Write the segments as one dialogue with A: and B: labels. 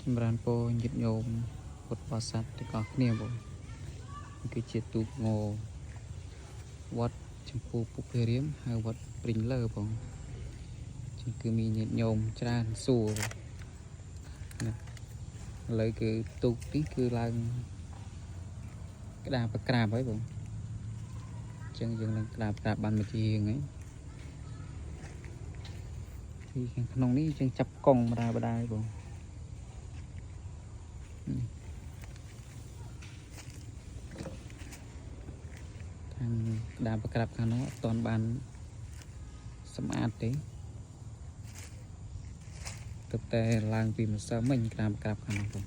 A: សម្រាប់ពរញាតិញោមពុទ្ធបរិស័ទទាំងអស់គ្នាបងគឺជាទូកងវត្តចំពោះពុទ្ធរាមហៅវត្តព្រិញលើបងជាគឺមានញាតិញោមច្រើនសួរណាឥឡូវគឺទូកនេះគឺឡើងក្តារប្រក្រាបហើយបងអញ្ចឹងយើងនឹងក្តារប្រក្រាបបានមួយជាងហ្នឹងទីខាងក្នុងនេះយើងចាប់កង់បដាបងខាងក្តារប្រក្រាបខាងនោះអត់ទាន់បានសម្អាតទេទើបតែឡើងពីម្សិលមិញក្តារប្រក្រាបខាងនោះបង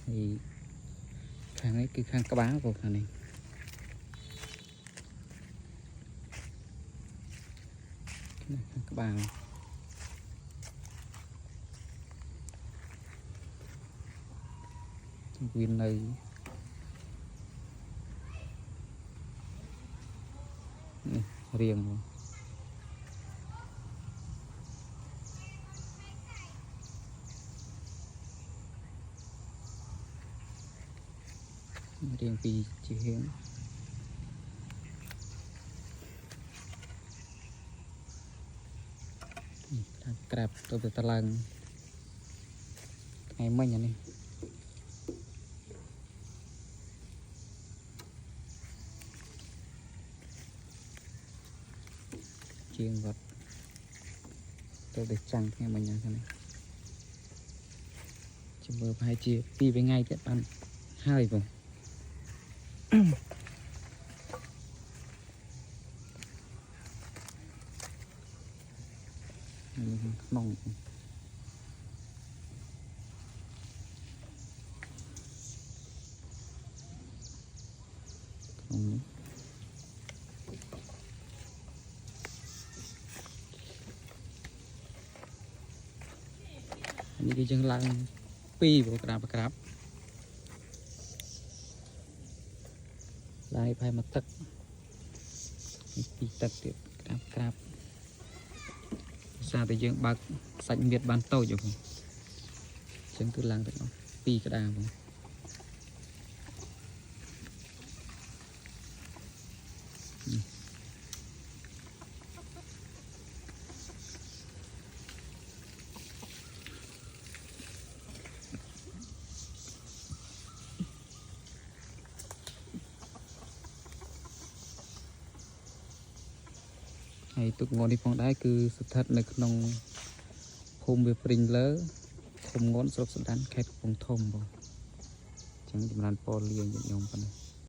A: ហើយខាងនេះគឺខាងក្បាលបងខាងនេះខាងក្បាលវានៅនេះរៀងបងរៀងពីជាហៀងក្រាបទៅតឡើងថ្ងៃមិញអានេះជាងវត្តទៅចាំងថ្ងៃមិញហ្នឹងនេះជំរឿប្រហែលជា2ថ្ងៃទៀតបានហើយបងក្នុងនេះគឺយើងឡើង2ប្រក្រាបឡើងឲ្យផែមកទឹកពីទឹកទៀតក្រាបសារតែយើងបើកសាច់មៀតបានតូចបងអញ្ចឹងគឺឡើងទាំងអស់2ក្តារបងហើយទុកងន់នេះផងដែរគឺស្ថិតនៅក្នុងភូមិវាព្រិញលើឃុំងន់ស្រុកសណ្ដានខេត្តកំពង់ធំបងអញ្ចឹងចម្រើនពរលាញាតិញោមប៉ុណ្ណេះ